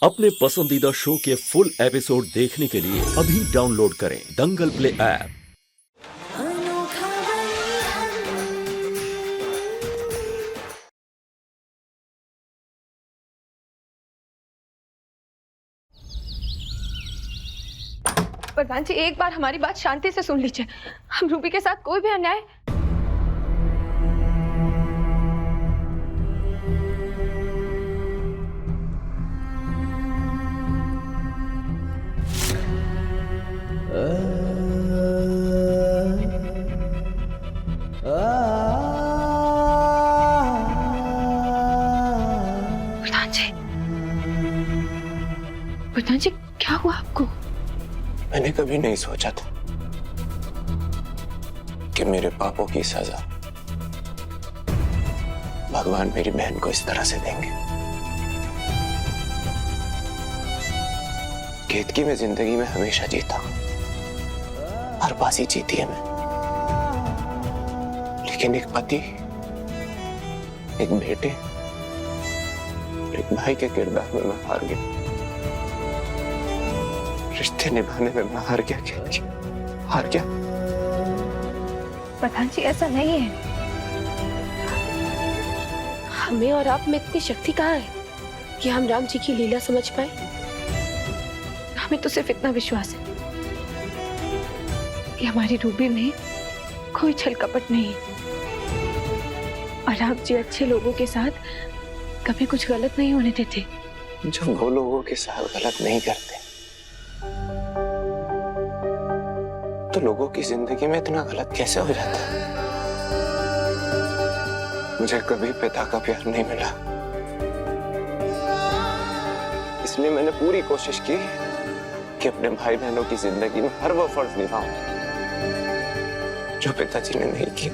अपने पसंदीदा शो के फुल एपिसोड देखने के लिए अभी डाउनलोड करें दंगल प्ले ऐप। प्रधान जी, एक बार हमारी बात शांति से सुन लीजिए। हम रूबी के साथ कोई भी अन्याय। प्रधान जी, क्या हुआ आपको? मैंने कभी नहीं सोचा था कि मेरे पापों की सजा भगवान मेरी बहन को इस तरह से देंगे। केतकी में जिंदगी में हमेशा जीता हूं, हर बाजी जीती है मैं, लेकिन एक पति, एक बेटे, एक भाई के किरदार में मैं हार गया। रिश्ते निभाने में मैं हार गया, केतकी, हार गया। प्रधान जी, ऐसा नहीं है। हमें और आप में इतनी शक्ति कहाँ है कि हम राम जी की लीला समझ पाए? हमें तो सिर्फ इतना विश्वास है कि हमारी रूबी में कोई छल कपट नहीं है और आप जी अच्छे लोगों के साथ कभी कुछ गलत नहीं होने देते। जब वो लोगों के साथ गलत नहीं करते तो लोगों की जिंदगी में इतना गलत कैसे हो जाता है? मुझे कभी पिता का प्यार नहीं मिला, इसलिए मैंने पूरी कोशिश की कि अपने भाई बहनों की जिंदगी में हर वो फर्ज निभाऊं जो पिताजी ने नहीं किया,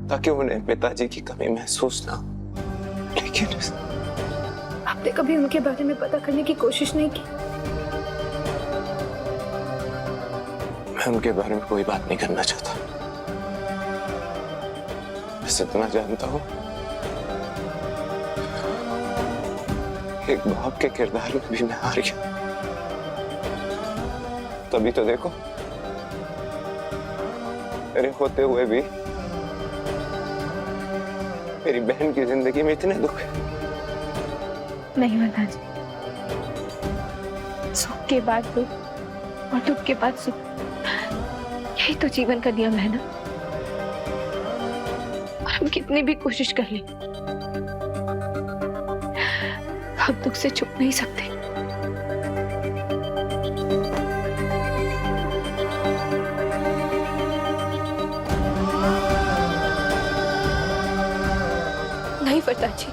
ताकि उन्हें पिताजी की कमी महसूस ना हो। लेकिन आपने कभी उनके बारे में पता करने की कोशिश नहीं की? मैं उनके बारे में कोई बात नहीं करना चाहता। बस इतना जानता हूं, एक बाप के किरदार में भी मैं हार गया। तभी तो देखो, मेरे होते हुए भी मेरी बहन की जिंदगी में इतने दुख है। नहीं प्रधान जी, सुख के बाद दुख और दुख के बाद सुख, यही तो जीवन का नियम है ना। और हम कितनी भी कोशिश कर लें, हम दुख से छुप नहीं सकते। नहीं प्रधान जी,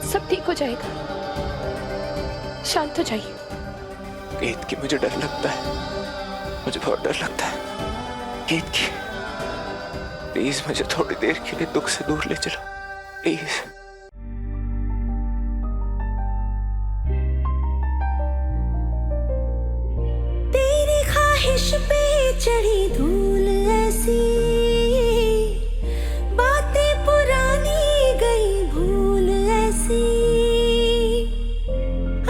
सब ठीक हो जाएगा। शांत हो जाइए। केतकी, मुझे डर लगता है, मुझे बहुत डर लगता है। केतकी, प्लीज मुझे थोड़ी देर के लिए दुख से दूर ले चलो, प्लीज। तेरी ख्वाहिश पे चढ़ी धूल ऐसी, बातें पुरानी गई भूल ऐसी,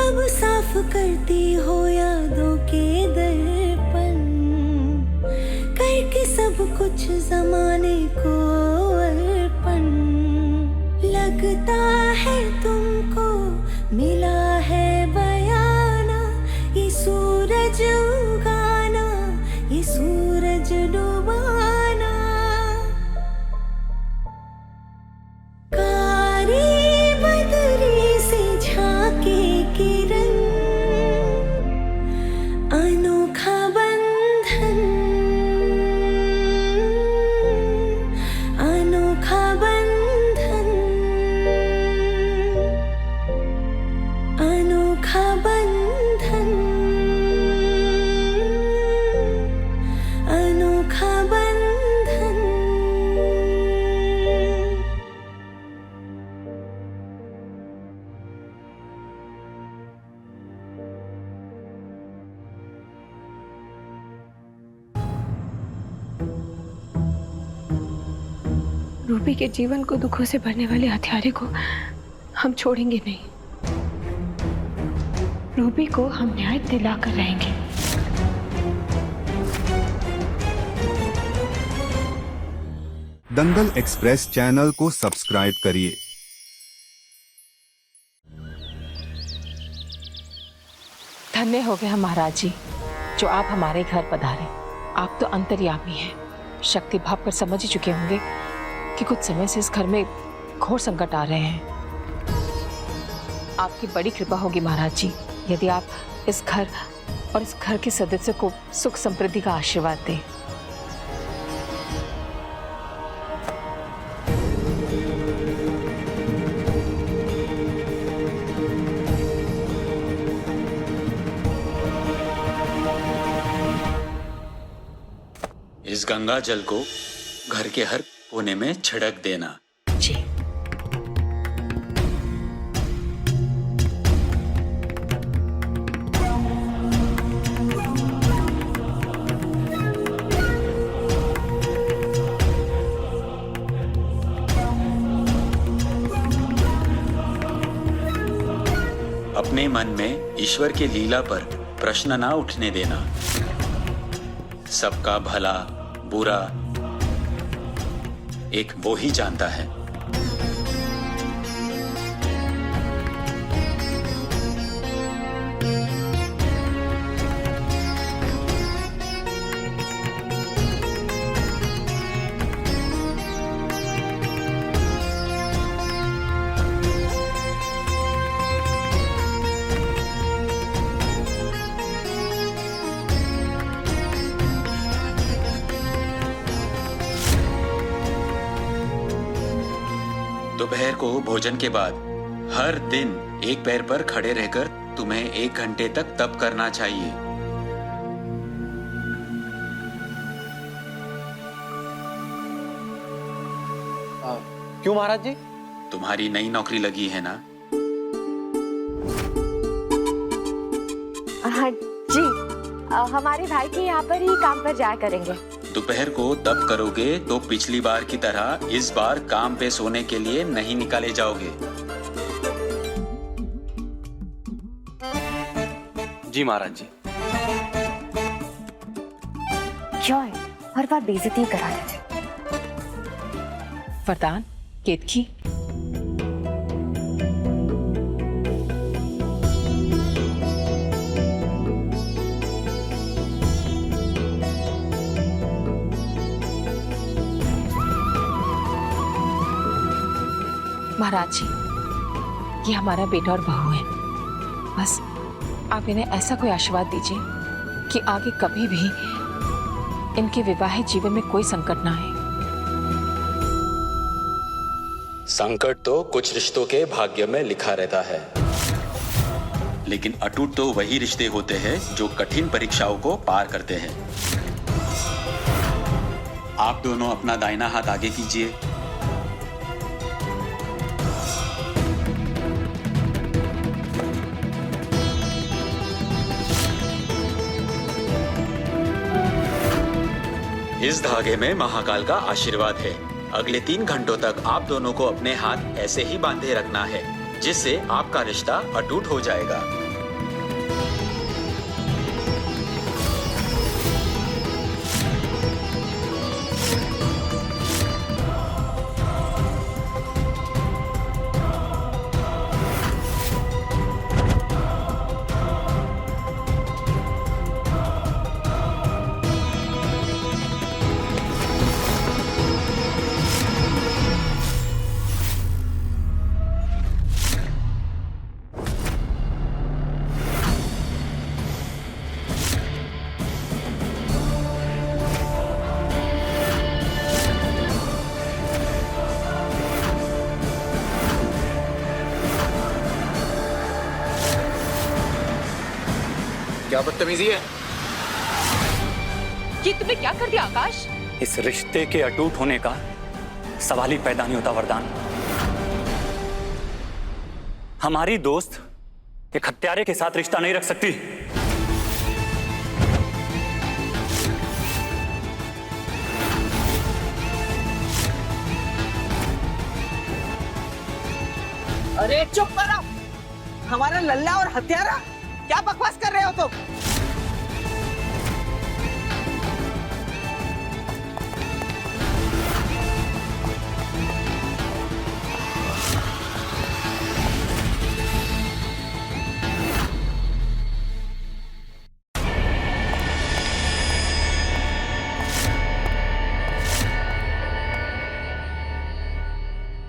अब साफ करती हो यादों के दर्पण, करके सब कुछ जमाने को अर्पण। लगता है तुमको मिला है बयाना, ये सूरज उगाना, ये सूरज डुबाना। कारी बदरी से झांके किरण, अनोखा बंधन, अनोखा बंधन, अनोखा बंधन, अनोखा बंधन। रूबी के जीवन को दुखों से भरने वाले हत्यारे को हम छोड़ेंगे नहीं। रूबी को हम न्याय दिलाकर रहेंगे। दंगल एक्सप्रेस चैनल को सब्सक्राइब करिए। धन्य हो गया महाराज जी जो आप हमारे घर पधारे। आप तो अंतर्यामी हैं, शक्ति भाव कर समझ ही चुके होंगे कि कुछ समय से इस घर में घोर संकट आ रहे हैं। आपकी बड़ी कृपा होगी महाराज जी यदि आप इस घर और इस घर के सदस्य को सुख समृद्धि का आशीर्वाद दें। इस गंगा जल को घर के हर कोने में छिड़क देना। जी। अपने मन में ईश्वर के लीला पर प्रश्न ना उठने देना। सबका भला बुरा एक वो ही जानता है। दोपहर को भोजन के बाद हर दिन एक पैर पर खड़े रहकर तुम्हें 1 घंटे तक तप करना चाहिए। क्यों महाराज जी? तुम्हारी नई नौकरी लगी है ना? हाँ जी, हमारे भाई के यहाँ पर ही काम पर जाया करेंगे। दोपहर को तप करोगे तो पिछली बार की तरह इस बार काम पे सोने के लिए नहीं निकाले जाओगे। जी महाराज जी। क्यों है हर बार बेइज्जती करा देते। वरदान केतकी, महाराज जी ये हमारा बेटा और बहू है। बस आप इन्हें ऐसा कोई आशीर्वाद दीजिए कि आगे कभी भी इनके विवाहित जीवन में कोई संकट ना आए। संकट तो कुछ रिश्तों के भाग्य में लिखा रहता है, लेकिन अटूट तो वही रिश्ते होते हैं जो कठिन परीक्षाओं को पार करते हैं। आप दोनों अपना दाहिना हाथ आगे कीजिए। इस धागे में महाकाल का आशीर्वाद है। अगले 3 घंटों तक आप दोनों को अपने हाथ ऐसे ही बांधे रखना है, जिससे आपका रिश्ता अटूट हो जाएगा। क्या बदतमीजी है? ये तुमने क्या कर दिया आकाश? इस रिश्ते के अटूट होने का सवाल ही पैदा नहीं होता वरदान। हमारी दोस्त एक हत्यारे के साथ रिश्ता नहीं रख सकती। अरे चुप करो। हमारा लल्ला और हत्यारा क्या बकवास कर रहे हो तुम?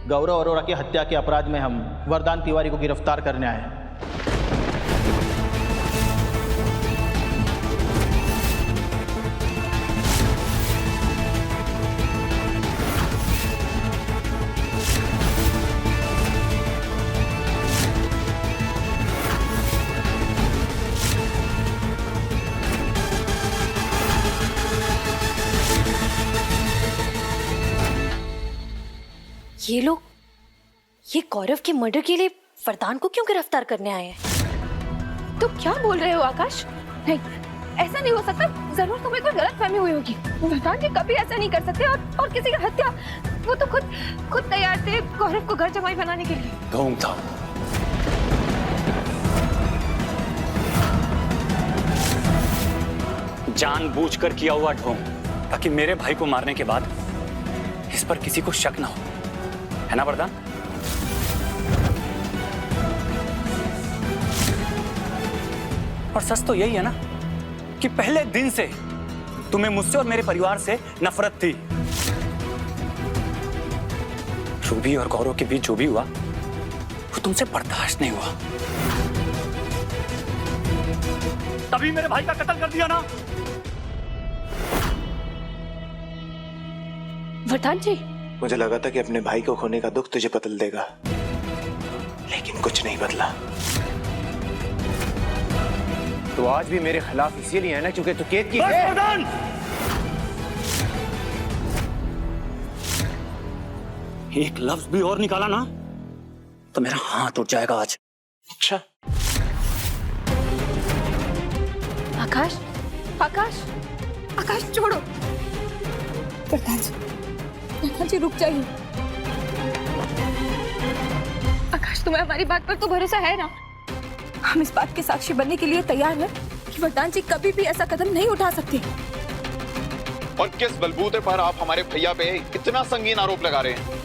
गौरव अरोड़ा की हत्या के अपराध में हम वरदान तिवारी को गिरफ्तार करने आए हैं। ये लोग ये गौरव के मर्डर के लिए वरदान को क्यों गिरफ्तार करने आए हैं? तुम क्या बोल रहे हो आकाश? नहीं, ऐसा नहीं हो सकता। जरूर तुम्हें कोई गलतफहमी हुई होगी। वरदान जी कभी ऐसा नहीं कर सकते और किसी की हत्या। वो तो खुद तैयार थे गौरव को घर जमाई बनाने के लिए। ढोंग था। जानबूझकर किया हुआ ढोंग, ताकि मेरे भाई को मारने के बाद इस पर किसी को शक ना हो, है ना वरदान? और सच तो यही है ना कि पहले दिन से तुम्हें मुझसे और मेरे परिवार से नफरत थी। रूबी और गौरव के बीच जो भी हुआ वो तुमसे बर्दाश्त नहीं हुआ, तभी मेरे भाई का कत्ल कर दिया ना। वरदान जी, मुझे लगा था कि अपने भाई को खोने का दुख तुझे बदल देगा, लेकिन कुछ नहीं बदला। तो आज भी मेरे खिलाफ इसीलिए है ना क्योंकि तू कैद की है। वरदान! एक लफ्ज भी और निकाला ना तो मेरा हाथ उठ जाएगा आज। अच्छा, आकाश, आकाश, आकाश छोड़ो। वरदान जी रुक जाइए। आकाश, तुम्हें हमारी बात पर तो भरोसा है ना? हम इस बात के साक्षी बनने के लिए तैयार हैं कि वरदान जी कभी भी ऐसा कदम नहीं उठा सकते। और किस बलबूते पर आप हमारे भैया पे इतना संगीन आरोप लगा रहे हैं?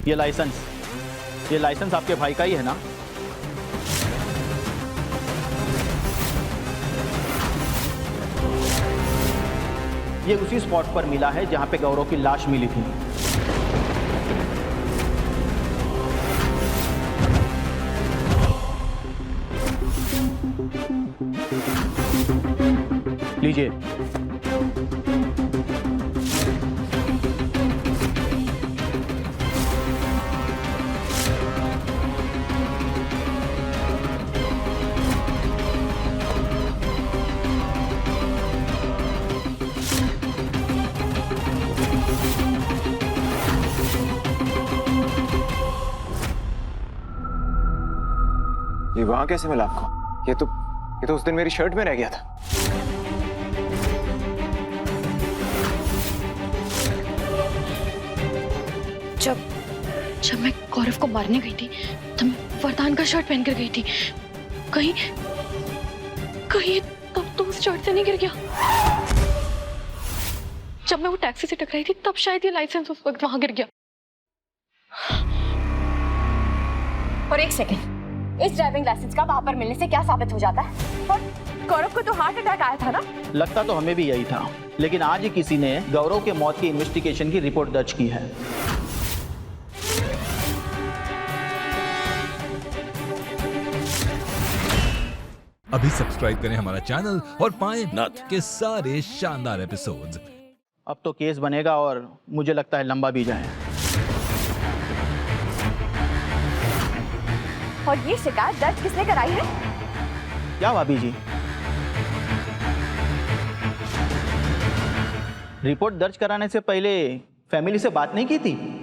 ये लाइसेंस आपके भाई का ही है ना? ये उसी स्पॉट पर मिला है जहां पे गौरव की लाश मिली थी। लीजिए। ये वहां कैसे मिला आपको? ये तो उस दिन मेरी शर्ट में रह गया था। जब मैं गौरव को मारने गई थी तो मैं वरदान का शर्ट पहनकर गई थी। कहीं तब तो उस शर्ट से नहीं गिर गया। जब मैं वो टैक्सी से टकराई थी तब शायद ये लाइसेंस उस वक्त वहां गिर गया। और एक सेकंड, इस ड्राइविंग लाइसेंस का वहां पर मिलने से क्या साबित हो जाता है? और गौरव को तो हार्ट अटैक आया था ना? लगता तो हमें भी यही था, लेकिन आज ही किसी ने गौरव के मौत की इन्वेस्टिगेशन की रिपोर्ट दर्ज की है। अभी सब्सक्राइब करें हमारा चैनल और पाएं नथ के सारे शानदार एपिसोड्स। अब तो केस बनेगा और मुझे लगता है लंबा भी जाए। और ये शिकायत दर्ज किसने कराई है? क्या भाभी जी? रिपोर्ट दर्ज कराने से पहले फैमिली से बात नहीं की थी?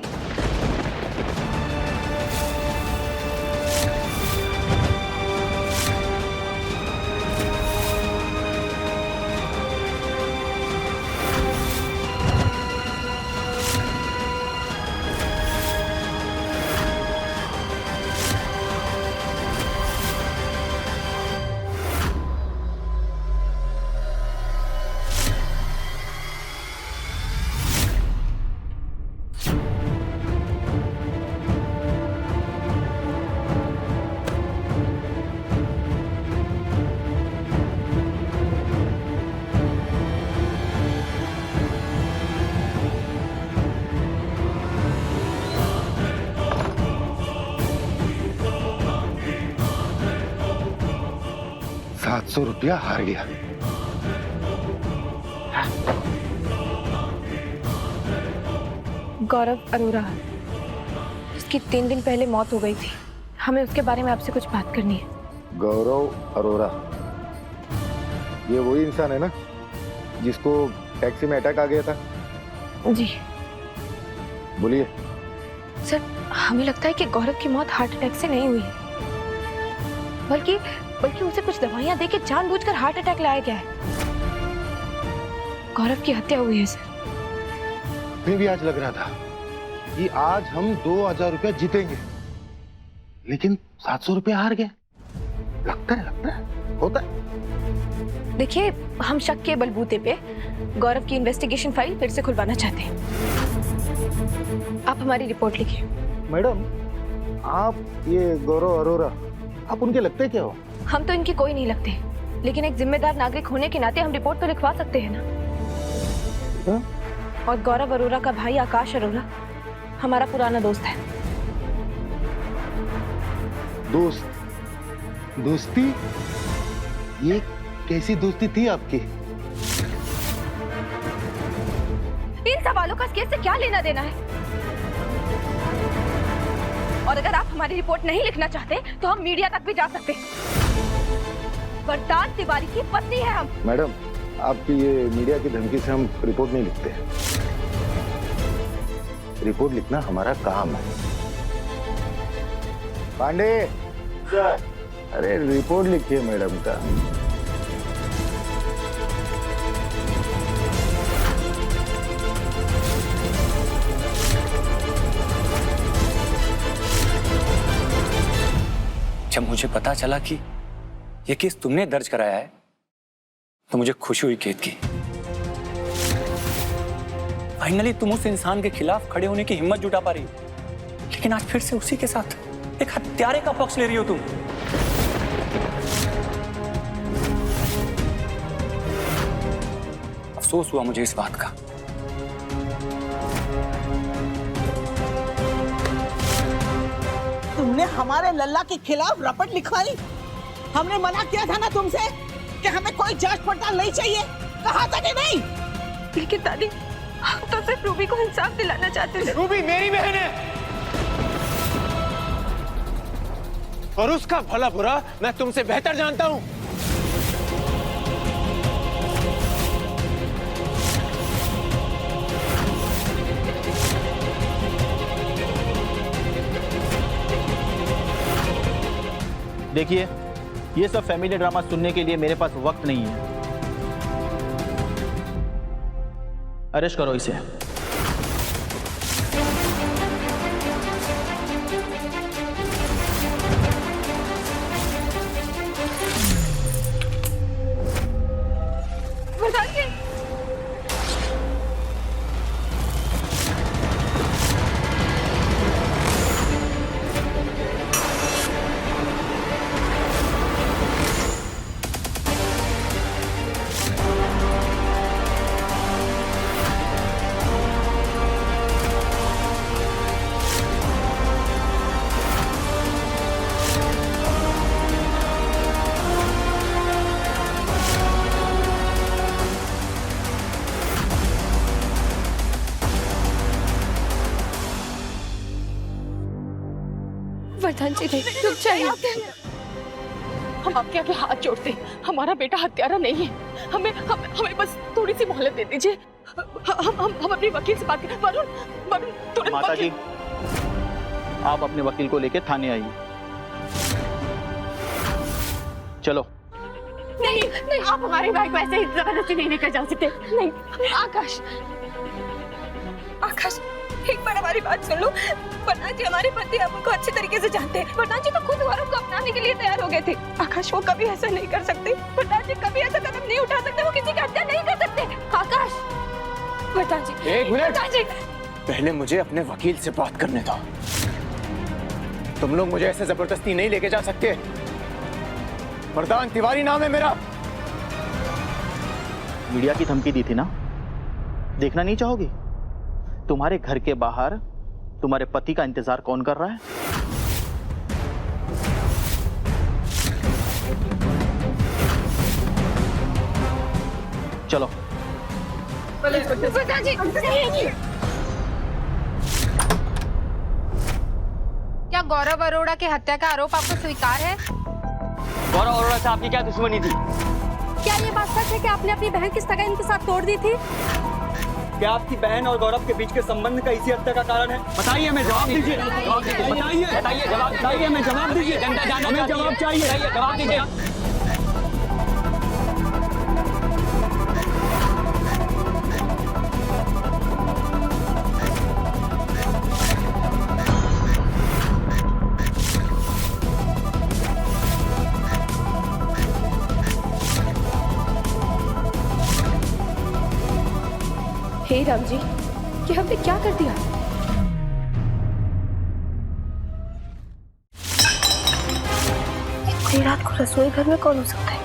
700 रुपया हार गया। गौरव अरोरा, उसकी 3 दिन पहले मौत हो गई थी। हमें उसके बारे में आपसे कुछ बात करनी है। गौरव अरोरा, ये वही इंसान है ना जिसको टैक्सी में अटैक आ गया था? जी। बोलिए। सर, हमें लगता है कि गौरव की मौत हार्ट अटैक से नहीं हुई, बल्कि उसे कुछ दवाइयां देके जानबूझकर हार्ट अटैक लाया गया है। गौरव की हत्या हुई है सर। मुझे भी आज लग रहा था कि आज हम 2000 रुपया जीतेंगे, लेकिन 700 रुपया हार गए। लगता है होता है। देखिए, हम शक के बलबूते पे गौरव की इन्वेस्टिगेशन फाइल फिर से खुलवाना चाहते हैं। आप हमारी रिपोर्ट लिखिए। मैडम, आप ये गौरव अरोरा, आप उनके लगते क्या हो? हम तो इनकी कोई नहीं लगते, लेकिन एक जिम्मेदार नागरिक होने के नाते हम रिपोर्ट तो लिखवा सकते हैं ना। हाँ? और गौरव अरोरा का भाई आकाश अरोरा हमारा पुराना दोस्त है। दोस्ती? ये कैसी दोस्ती थी आपकी? इन सवालों का केस से क्या लेना देना है? और अगर आप हमारी रिपोर्ट नहीं लिखना चाहते तो हम मीडिया तक भी जा सकते हैं। वरदान तिवारी की पत्नी है हम। मैडम, आपकी ये मीडिया की धमकी से हम रिपोर्ट नहीं लिखते। रिपोर्ट लिखना हमारा काम है। पांडे सर, अरे रिपोर्ट लिखिए मैडम का। जब मुझे पता चला कि ये केस तुमने दर्ज कराया है तो मुझे खुशी हुई केत की। फाइनली तुम उस इंसान के खिलाफ खड़े होने की हिम्मत जुटा पा रही हो, लेकिन आज फिर से उसी के साथ एक हत्यारे का पक्ष ले रही हो तुम। अफसोस हुआ मुझे इस बात का। तुमने हमारे लल्ला के खिलाफ रपट लिखवाई। हमने मना किया था ना तुमसे कि हमें कोई जांच पड़ताल नहीं चाहिए, कहा था कि नहीं? लेकिन दादी, हम तो सिर्फ रूबी को इंसाफ दिलाना चाहते थे। रूबी मेरी बहन है और उसका भला बुरा मैं तुमसे बेहतर जानता हूं। देखिए, ये सब फैमिली ड्रामा सुनने के लिए मेरे पास वक्त नहीं है। अरेस्ट करो इसे। वर्धन जी, रुक जाइए। हम आपके आगे हाथ जोड़ते हैं, हमारा बेटा हत्यारा नहीं है। हमें बस थोड़ी सी मोहलत दे दीजिए। हम अपने वकील से बात करें। वरुण तुरंत। माता जी, आप अपने वकील को लेकर थाने आइए। चलो। नहीं, आप हमारे भाई को ऐसे ही जबरदस्ती नहीं लेकर जा सकते। नहीं, आकाश, एक बार हमारी बात सुन लो। वर्धन जी हमारे पति, हम उनको अच्छे तरीके से जानते हैं। वर्धन जी तो खुद गौरव को अपनाने के लिए तैयार हो गए थे। आकाश, वो कभी ऐसा नहीं कर सकते। वर्धन जी कभी ऐसा कदम नहीं उठा सकते। वो किसी की हत्या नहीं कर सकते। आकाश, वर्धन जी, एक मिनट। वर्धन जी, पहले मुझे अपने वकील से बात करने दो। तुम लोग मुझे ऐसे जबरदस्ती नहीं लेके जा सकते। वरदान तिवारी नाम है मेरा। मीडिया की धमकी दी थी ना, देखना नहीं चाहोगी? तुम्हारे घर के बाहर तुम्हारे पति का इंतजार कौन कर रहा है? चलो। पिताजी, क्या गौरव अरोड़ा की हत्या का आरोप आपको स्वीकार है? गौरव अरोड़ा से आपकी क्या दुश्मनी थी? क्या ये बात सच है कि आपने अपनी बहन की सगाई इनके साथ तोड़ दी थी? क्या आपकी बहन और गौरव के बीच के संबंध का इसी हत्या का कारण है? बताइए, हमें जवाब दीजिए। बताइए, जवाब बताइए, हमें जवाब दीजिए। जनता जानना चाहती है, जवाब चाहिए। जवाब दीजिए। हे राम जी, ये हमने क्या कर दिया? इतनी रात को रसोई घर में कौन हो सकता है?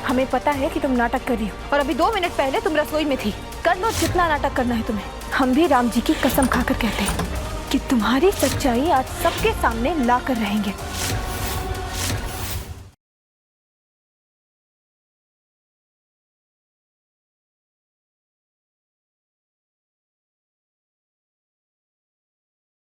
हमें पता है कि तुम नाटक कर रही हो और अभी 2 मिनट पहले तुम रसोई में थी। कर लो जितना नाटक करना है तुम्हें। हम भी राम जी की कसम खाकर कहते हैं कि तुम्हारी सच्चाई आज सबके सामने ला कर रहेंगे।